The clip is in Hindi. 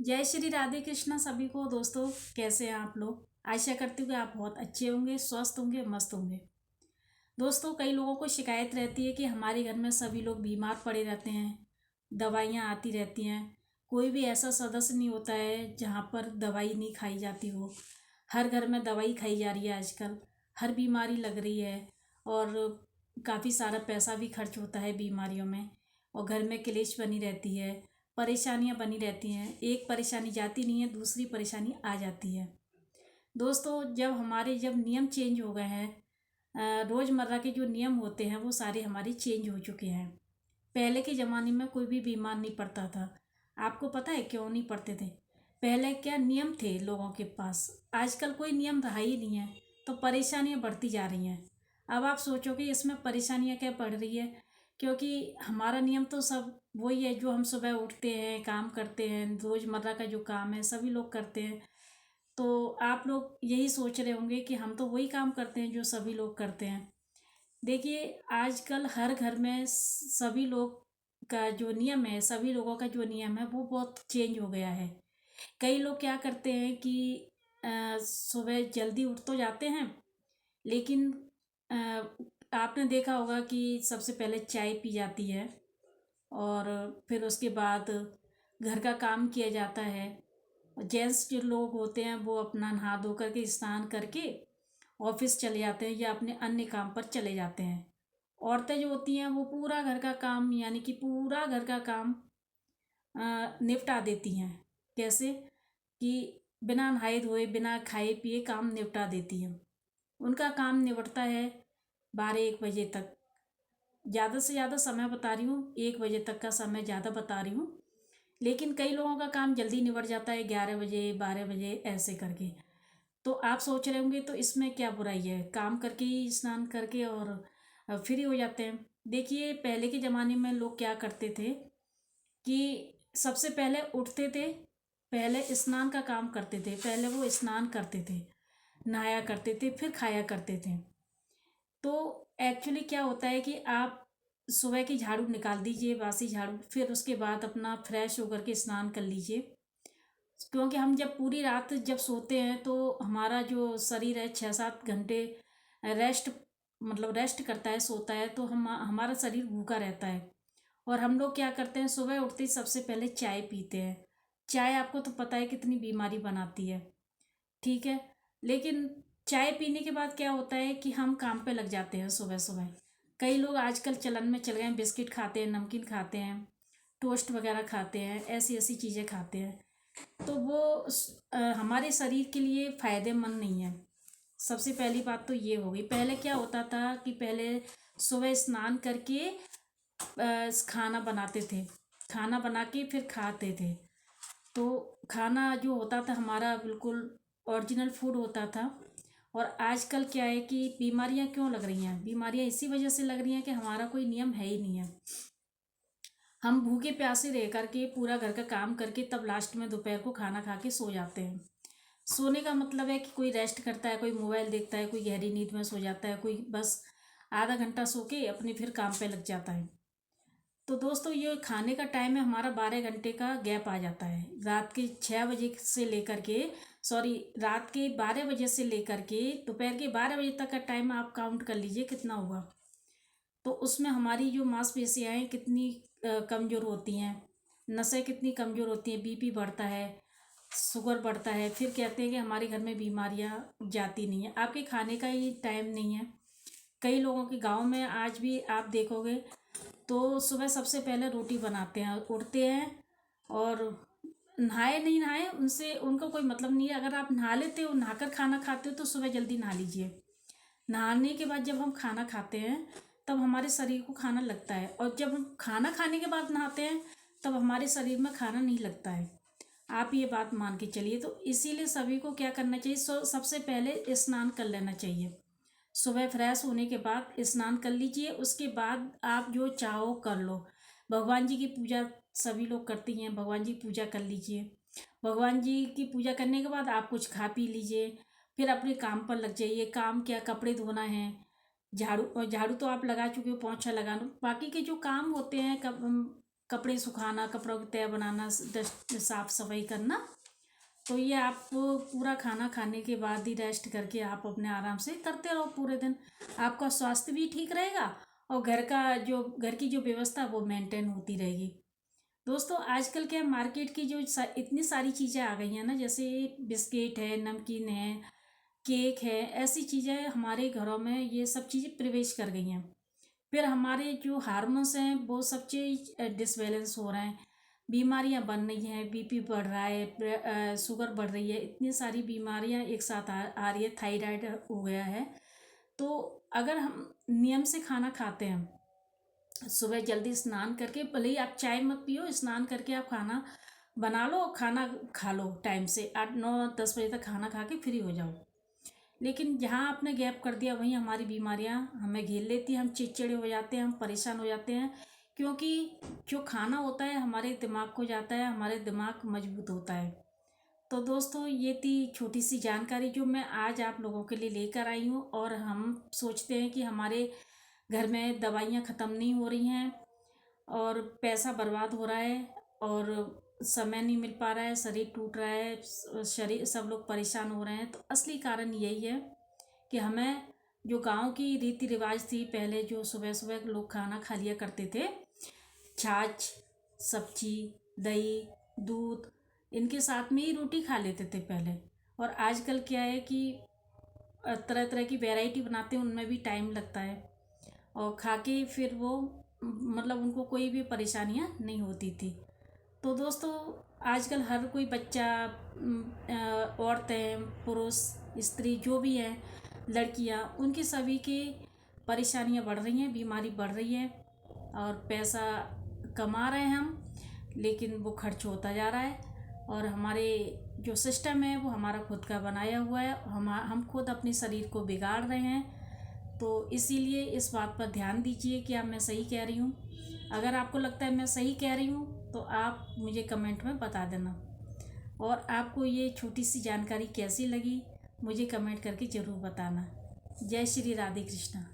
जय श्री राधे कृष्णा सभी को। दोस्तों कैसे हैं आप लोग। आशा करती हूँ कि आप बहुत अच्छे होंगे, स्वस्थ होंगे, मस्त होंगे। दोस्तों कई लोगों को शिकायत रहती है कि हमारे घर में सभी लोग बीमार पड़े रहते हैं, दवाइयाँ आती रहती हैं। कोई भी ऐसा सदस्य नहीं होता है जहाँ पर दवाई नहीं खाई जाती हो। हर घर में दवाई खाई जा रही है आजकल, हर बीमारी लग रही है और काफ़ी सारा पैसा भी खर्च होता है बीमारियों में और घर में क्लेश बनी रहती है, परेशानियां बनी रहती हैं। एक परेशानी जाती नहीं है, दूसरी परेशानी आ जाती है। दोस्तों जब नियम चेंज हो गए हैं, रोज़मर्रा के जो नियम होते हैं वो सारे हमारे चेंज हो चुके हैं। पहले के ज़माने में कोई भी बीमार नहीं पड़ता था। आपको पता है क्यों नहीं पड़ते थे? पहले क्या नियम थे लोगों के पास। आजकल कोई नियम रहा ही नहीं है, तो परेशानियां बढ़ती जा रही हैं। अब आप सोचोगे इसमें परेशानियां क्या बढ़ रही है, क्योंकि हमारा नियम तो सब वही है जो हम सुबह उठते हैं, काम करते हैं, रोज़मर्रा का जो काम है सभी लोग करते हैं। तो आप लोग यही सोच रहे होंगे कि हम तो वही काम करते हैं जो सभी लोग करते हैं। देखिए आजकल हर घर में सभी लोग का जो नियम है, सभी लोगों का जो नियम है वो बहुत चेंज हो गया है। कई लोग क्या करते हैं कि सुबह जल्दी उठ तो जाते हैं, लेकिन अ, आपने देखा होगा कि सबसे पहले चाय पी जाती है और फिर उसके बाद घर का काम किया जाता है। जेंट्स जो लोग होते हैं वो अपना नहा धो करके स्नान करके ऑफिस चले जाते हैं या अपने अन्य काम पर चले जाते हैं। औरतें जो होती हैं वो पूरा घर का काम यानी कि पूरा घर का काम निपटा देती हैं। कैसे कि बिना नहाए धोए, बिना खाए पिए काम निपटा देती हैं। उनका काम निपटता है 12-1 बजे तक। ज़्यादा से ज़्यादा समय बता रही हूँ, 1 बजे तक का समय ज़्यादा बता रही हूँ। लेकिन कई लोगों का काम जल्दी निपट जाता है, 11 बजे 12 बजे ऐसे करके। तो आप सोच रहे होंगे तो इसमें क्या बुराई है, काम करके ही स्नान करके और फ्री हो जाते हैं। देखिए पहले के ज़माने में लोग क्या करते थे कि सबसे पहले उठते थे, पहले स्नान का काम करते थे। पहले वो स्नान करते थे, नहाया करते थे, फिर खाया करते थे। तो एक्चुअली क्या होता है कि आप सुबह की झाड़ू निकाल दीजिए, बासी झाड़ू, फिर उसके बाद अपना फ्रेश होकर के स्नान कर लीजिए। क्योंकि हम जब पूरी रात जब सोते हैं तो हमारा जो शरीर है 6-7 घंटे रेस्ट मतलब रेस्ट करता है, सोता है, तो हमारा शरीर भूखा रहता है। और हम लोग क्या करते हैं, सुबह उठते ही सबसे पहले चाय पीते हैं। चाय आपको तो पता है कितनी बीमारी बनाती है, ठीक है। लेकिन चाय पीने के बाद क्या होता है कि हम काम पे लग जाते हैं सुबह सुबह। कई लोग आजकल चलन में चल गए हैं, बिस्किट खाते हैं, नमकीन खाते हैं, टोस्ट वगैरह खाते हैं, ऐसी ऐसी चीज़ें खाते हैं। तो वो हमारे शरीर के लिए फ़ायदेमंद नहीं है। सबसे पहली बात तो ये हो गई। पहले क्या होता था कि पहले सुबह स्नान करके खाना बनाते थे, खाना बना के फिर खाते थे। तो खाना जो होता था हमारा बिल्कुल ओरिजिनल फूड होता था। और आजकल क्या है कि बीमारियां क्यों लग रही हैं, बीमारियां इसी वजह से लग रही हैं कि हमारा कोई नियम है ही नहीं है। हम भूखे प्यासे रह करके पूरा घर का काम करके तब लास्ट में दोपहर को खाना खा के सो जाते हैं। सोने का मतलब है कि कोई रेस्ट करता है, कोई मोबाइल देखता है, कोई गहरी नींद में सो जाता है, कोई बस आधा घंटा सो के अपने फिर काम पे लग जाता है। तो दोस्तों ये खाने का टाइम है हमारा, 12 घंटे का गैप आ जाता है। रात के 6 बजे से लेकर के रात के 12 बजे से लेकर के दोपहर के 12 बजे तक का टाइम आप काउंट कर लीजिए कितना हुआ। तो उसमें हमारी जो मांसपेशियाँ हैं कितनी कमज़ोर होती हैं, नसें कितनी कमज़ोर होती हैं, बीपी बढ़ता है, शुगर बढ़ता है। फिर कहते हैं कि हमारे घर में बीमारियाँ जाती नहीं हैं, आपके खाने का ही टाइम नहीं है। कई लोगों के गांव में आज भी आप देखोगे तो सुबह सबसे पहले रोटी बनाते हैं, उठते हैं और नहाए नहीं नहाए उनसे उनको कोई मतलब नहीं है। अगर आप नहा लेते हो, नहाकर खाना खाते हो तो सुबह जल्दी नहा लीजिए। नहाने के बाद जब हम खाना खाते हैं तब हमारे शरीर को खाना लगता है, और जब हम खाना खाने के बाद नहाते हैं तब हमारे शरीर में खाना नहीं लगता है। आप ये बात मान के चलिए। तो इसीलिए सभी को क्या करना चाहिए, सबसे पहले स्नान कर लेना चाहिए। सुबह फ्रेश होने के बाद स्नान कर लीजिए, उसके बाद आप जो चाहो कर लो। भगवान जी की पूजा सभी लोग करती हैं, भगवान जी की पूजा कर लीजिए। भगवान जी की पूजा करने के बाद आप कुछ खा पी लीजिए, फिर अपने काम पर लग जाइए। काम क्या, कपड़े धोना है, झाड़ू झाड़ू तो आप लगा चुके हो, पोंछा लगा लो। बाकी के जो काम होते हैं कपड़े सुखाना, कपड़ों की तह बनाना, डस्ट साफ सफाई करना। तो ये आप पूरा खाना खाने के बाद ही रेस्ट करके आप अपने आराम से करते रहो पूरे दिन। आपका स्वास्थ्य भी ठीक रहेगा और घर की जो व्यवस्था वो मेंटेन होती रहेगी। दोस्तों आजकल क्या मार्केट की जो इतनी सारी चीज़ें आ गई हैं ना, जैसे बिस्किट है, नमकीन है, केक है, ऐसी चीज़ें हमारे घरों में ये सब चीज़ें प्रवेश कर गई हैं। फिर हमारे जो हार्मोन्स हैं वो सब चीज़ डिसबैलेंस हो रहे हैं, बीमारियां बन रही हैं, बीपी बढ़ रहा है, शुगर बढ़ रही है, इतनी सारी बीमारियां एक साथ आ रही है, थायराइड हो गया है। तो अगर हम नियम से खाना खाते हैं, सुबह जल्दी स्नान करके, भले ही आप चाय मत पियो, स्नान करके आप खाना बना लो, खाना खा लो टाइम से, 8 9 10 बजे तक खाना खा के फ्री हो जाओ। लेकिन जहाँ आपने गैप कर दिया वहीं हमारी बीमारियाँ हमें घेर लेती हैं, हम चिड़चिड़े हो जाते हैं, हम परेशान हो जाते हैं, क्योंकि जो खाना होता है हमारे दिमाग को जाता है, हमारे दिमाग मजबूत होता है। तो दोस्तों ये थी छोटी सी जानकारी जो मैं आज आप लोगों के लिए लेकर आई हूँ। और हम सोचते हैं कि हमारे घर में दवाइयाँ ख़त्म नहीं हो रही हैं और पैसा बर्बाद हो रहा है और समय नहीं मिल पा रहा है, शरीर टूट रहा है, शरीर सब लोग परेशान हो रहे हैं। तो असली कारण यही है कि हमें जो गांव की रीति रिवाज थी, पहले जो सुबह सुबह लोग खाना खा लिया करते थे, छाछ, सब्जी, दही, दूध, इनके साथ में ही रोटी खा लेते थे पहले। और आजकल क्या है कि तरह तरह की वैरायटी बनाते हैं, उनमें भी टाइम लगता है, और खा के फिर वो मतलब उनको कोई भी परेशानियाँ नहीं होती थी। तो दोस्तों आजकल हर कोई बच्चा, औरतें, पुरुष, स्त्री जो भी हैं, लड़कियां, उनकी सभी की परेशानियां बढ़ रही हैं, बीमारी बढ़ रही है, और पैसा कमा रहे हैं हम, लेकिन वो खर्च होता जा रहा है। और हमारे जो सिस्टम है वो हमारा खुद का बनाया हुआ है, हम खुद अपने शरीर को बिगाड़ रहे हैं। तो इसीलिए इस बात पर ध्यान दीजिए कि मैं सही कह रही हूँ। अगर आपको लगता है मैं सही कह रही हूँ तो आप मुझे कमेंट में बता देना। और आपको ये छोटी सी जानकारी कैसी लगी मुझे कमेंट करके ज़रूर बताना। जय श्री राधे कृष्णा।